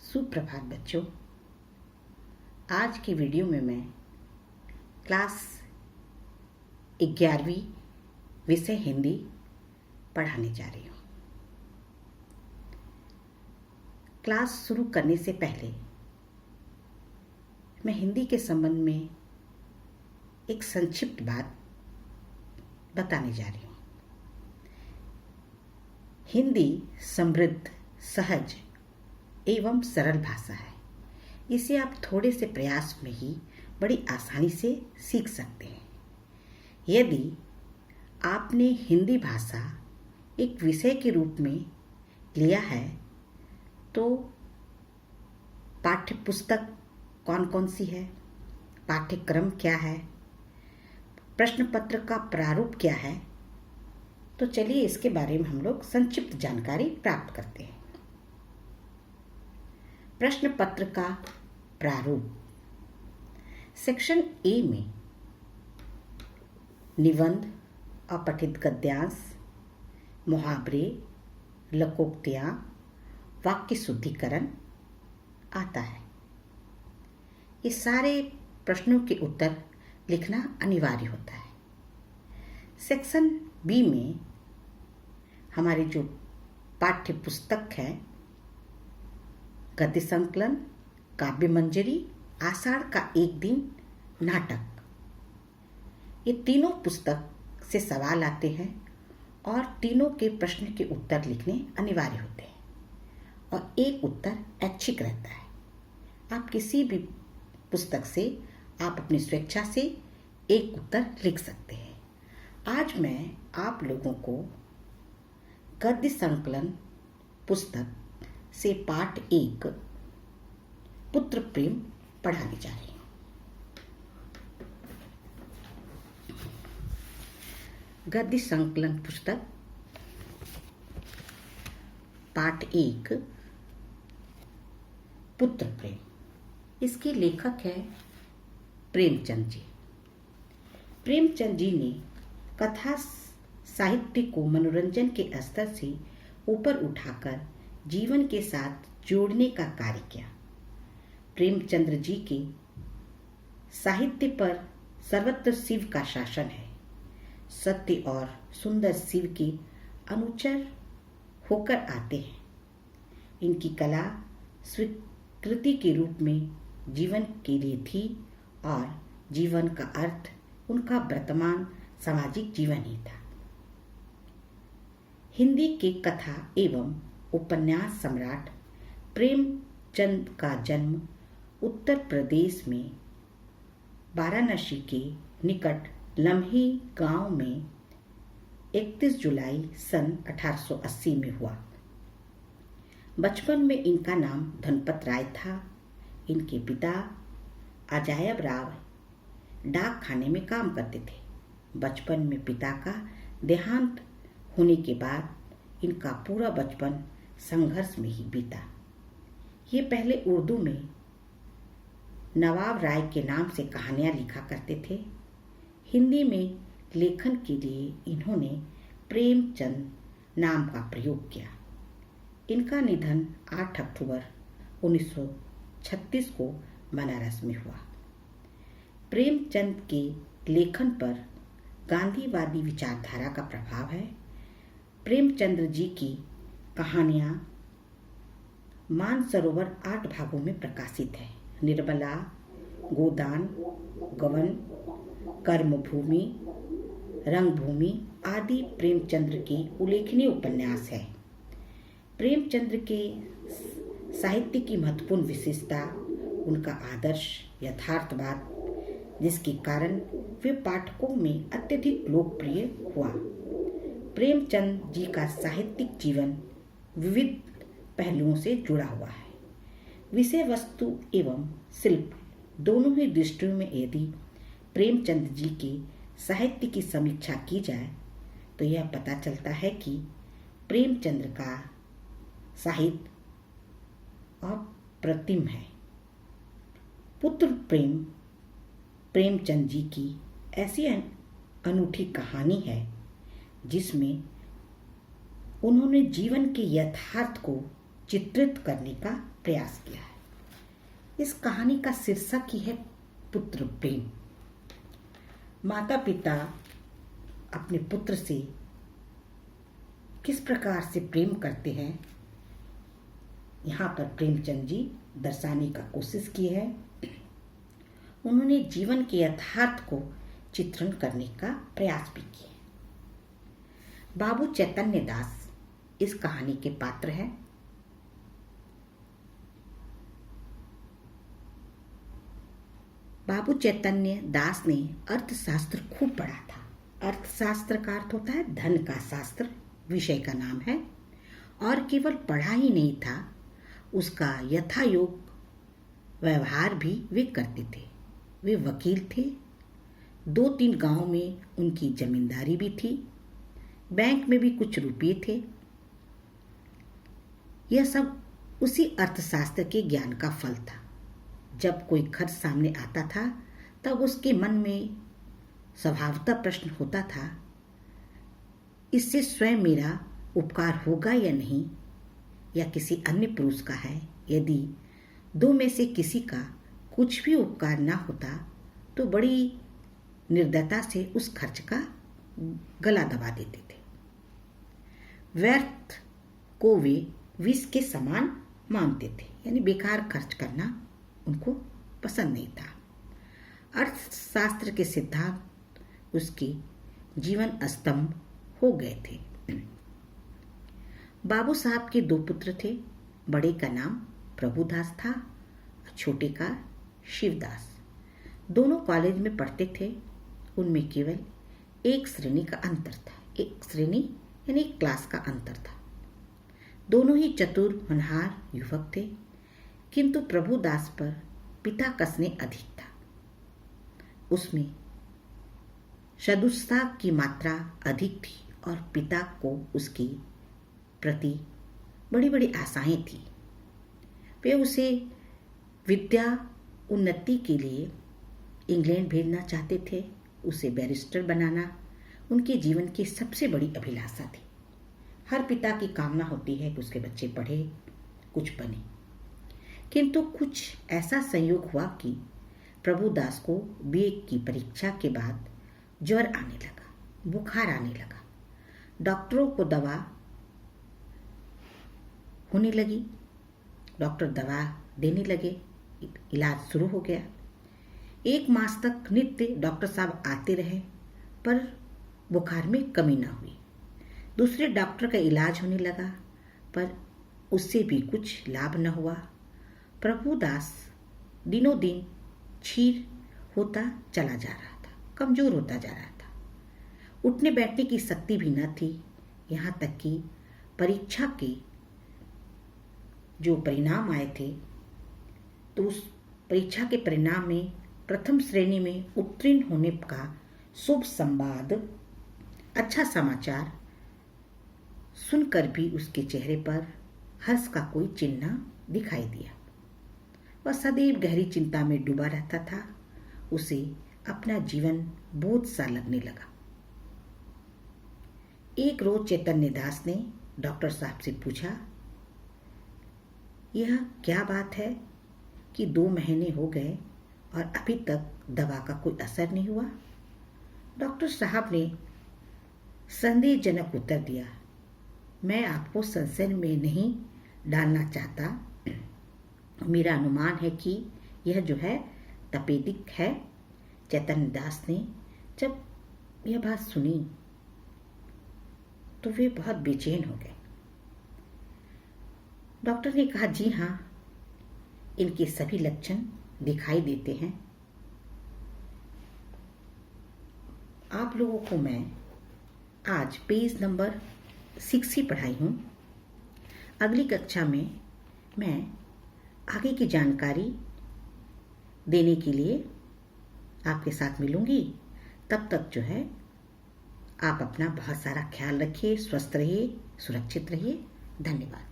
सुप्रभात बच्चों। आज की वीडियो में मैं क्लास 11वीं विषय हिंदी पढ़ाने जा रही हूँ। क्लास शुरू करने से पहले मैं हिंदी के संबंध में एक संक्षिप्त बात बताने जा रही हूँ। हिंदी समृद्ध, सहज एवं सरल भाषा है। इसे आप थोड़े से प्रयास में ही बड़ी आसानी से सीख सकते हैं। यदि आपने हिंदी भाषा एक विषय के रूप में लिया है तो पाठ्य पुस्तक कौन कौन सी है, पाठ्यक्रम क्या है, प्रश्न पत्र का प्रारूप क्या है, तो चलिए इसके बारे में हम लोग संक्षिप्त जानकारी प्राप्त करते हैं। प्रश्न पत्र का प्रारूप। सेक्शन ए में निबंध, अपठित गद्यांश, मुहावरे, लोकोक्तियाँ, वाक्य शुद्धिकरण आता है। ये सारे प्रश्नों के उत्तर लिखना अनिवार्य होता है। सेक्शन बी में हमारी जो पाठ्य पुस्तक है, गद्य संकलन, काव्य मंजरी, आषाढ़ का एक दिन, नाटक, ये तीनों पुस्तक से सवाल आते हैं और तीनों के प्रश्न के उत्तर लिखने अनिवार्य होते हैं और एक उत्तर ऐच्छिक रहता है। आप किसी भी पुस्तक से आप अपनी स्वेच्छा से एक उत्तर लिख सकते हैं। आज मैं आप लोगों को गद्य संकलन पुस्तक से पाठ 1 पुत्र प्रेम पढ़ाने जा रही हूँ। गद्य संकलन पुस्तक पाठ 1 पुत्र प्रेम। इसके लेखक है प्रेमचंद जी। प्रेमचंद जी ने कथा साहित्य को मनोरंजन के स्तर से ऊपर उठाकर जीवन के साथ जोड़ने का कार्य किया। प्रेमचंद्र जी के साहित्य पर सर्वत्र शिव का शासन है। सत्य और सुंदर शिव के अनुचर होकर आते हैं। इनकी कला स्वीकृति के रूप में जीवन के लिए थी और जीवन का अर्थ उनका वर्तमान सामाजिक जीवन ही था। हिंदी के कथा एवं उपन्यास सम्राट प्रेमचंद का जन्म उत्तर प्रदेश में वाराणसी के निकट लम्ही गांव में 31 जुलाई सन 1880 में हुआ। बचपन में इनका नाम धनपत राय था। इनके पिता अजायब राव डाक खाने में काम करते थे। बचपन में पिता का देहांत होने के बाद इनका पूरा बचपन संघर्ष में ही बीता। ये पहले उर्दू में नवाब राय के नाम से कहानियाँ लिखा करते थे। हिंदी में लेखन के लिए इन्होंने प्रेमचंद नाम का प्रयोग किया। इनका निधन 8 अक्टूबर 1936 को बनारस में हुआ। प्रेमचंद के लेखन पर गांधीवादी विचारधारा का प्रभाव है। प्रेमचंद्र जी की कहानियाँ मानसरोवर 8 भागों में प्रकाशित है। निर्मला, गोदान, गवन, कर्मभूमि, रंगभूमि आदि प्रेमचंद्र के उल्लेखनीय उपन्यास है। प्रेमचंद्र के साहित्य की महत्वपूर्ण विशेषता उनका आदर्श यथार्थवाद, जिसके कारण वे पाठकों में अत्यधिक लोकप्रिय हुआ। प्रेमचंद जी का साहित्यिक जीवन विविध पहलुओं से जुड़ा हुआ है। विषय वस्तु एवं शिल्प दोनों ही दृष्टियों में यदि प्रेमचंद जी के साहित्य की समीक्षा की जाए तो यह पता चलता है कि प्रेमचंद्र का साहित्य अप्रतिम है। पुत्र प्रेम प्रेमचंद जी की ऐसी अनूठी कहानी है जिसमें उन्होंने जीवन के यथार्थ को चित्रित करने का प्रयास किया है। इस कहानी का शीर्षक ही है पुत्र प्रेम। माता पिता अपने पुत्र से किस प्रकार से प्रेम करते हैं, यहाँ पर प्रेमचंद जी दर्शाने का कोशिश की है। उन्होंने जीवन के यथार्थ को चित्रण करने का प्रयास भी किया। बाबू चैतन्य दास इस कहानी के पात्र हैं। बाबू चैतन्य दास ने अर्थशास्त्र खूब पढ़ा था। अर्थशास्त्र का अर्थ होता है धन का शास्त्र, विषय का नाम है। और केवल पढ़ा ही नहीं था, उसका यथायोग व्यवहार भी वे करते थे। वे वकील थे। 2-3 गांव में उनकी जमींदारी भी थी। बैंक में भी कुछ रुपये थे। यह सब उसी अर्थशास्त्र के ज्ञान का फल था। जब कोई खर्च सामने आता था तब उसके मन में स्वभावतः प्रश्न होता था, इससे स्वयं मेरा उपकार होगा या नहीं, या किसी अन्य पुरुष का है। यदि 2 में से किसी का कुछ भी उपकार ना होता तो बड़ी निर्दयता से उस खर्च का गला दबा देते थे। व्यर्थ को वे विष के समान मानते थे, यानी बेकार खर्च करना उनको पसंद नहीं था। अर्थशास्त्र के सिद्धांत उसके जीवन स्तंभ हो गए थे। बाबू साहब के 2 पुत्र थे। बड़े का नाम प्रभुदास था और छोटे का शिवदास। दोनों कॉलेज में पढ़ते थे। उनमें केवल 1 श्रेणी का अंतर था। 1 श्रेणी यानी 1 क्लास का अंतर था। दोनों ही चतुर होनहार युवक थे, किंतु प्रभुदास पर पिता का स्नेह अधिक था। उसमें सदुत्साह की मात्रा अधिक थी और पिता को उसकी प्रति बड़ी बड़ी आशाएं थी। वे उसे विद्या उन्नति के लिए इंग्लैंड भेजना चाहते थे। उसे बैरिस्टर बनाना उनके जीवन की सबसे बड़ी अभिलाषा थी। हर पिता की कामना होती है कि उसके बच्चे पढ़े, कुछ बने। किंतु कुछ ऐसा संयोग हुआ कि प्रभुदास को बीए की परीक्षा के बाद ज्वर आने लगा, बुखार आने लगा। डॉक्टरों को दवा होने लगी। डॉक्टर दवा देने लगे। इलाज शुरू हो गया। 1 मास तक नित्य डॉक्टर साहब आते रहे, पर बुखार में कमी ना हुई। दूसरे डॉक्टर का इलाज होने लगा, पर उससे भी कुछ लाभ न हुआ। प्रभुदास दिनों दिन क्षीण होता चला जा रहा था, कमजोर होता जा रहा था। उठने बैठने की शक्ति भी न थी। यहाँ तक कि परीक्षा के जो परिणाम आए थे, तो उस परीक्षा के परिणाम में प्रथम श्रेणी में उत्तीर्ण होने का शुभ संवाद, अच्छा समाचार सुनकर भी उसके चेहरे पर हर्ष का कोई चिन्ह दिखाई दिया। वह सदैव गहरी चिंता में डूबा रहता था। उसे अपना जीवन बोझ सा लगने लगा। एक रोज चैतन्य दास ने डॉक्टर साहब से पूछा, यह क्या बात है कि 2 महीने हो गए और अभी तक दवा का कोई असर नहीं हुआ? डॉक्टर साहब ने संदेहजनक उत्तर दिया, मैं आपको संशय में नहीं डालना चाहता। मेरा अनुमान है कि यह जो है तपेदिक है। चैतन्य दास ने जब यह बात सुनी तो वे बहुत बेचैन हो गए। डॉक्टर ने कहा, जी हाँ, इनके सभी लक्षण दिखाई देते हैं। आप लोगों को मैं आज पेज नंबर 6 ही पढ़ाई हूँ। अगली कक्षा में मैं आगे की जानकारी देने के लिए आपके साथ मिलूंगी। तब तक जो है आप अपना बहुत सारा ख्याल रखिए, स्वस्थ रहिए, सुरक्षित रहिए। धन्यवाद।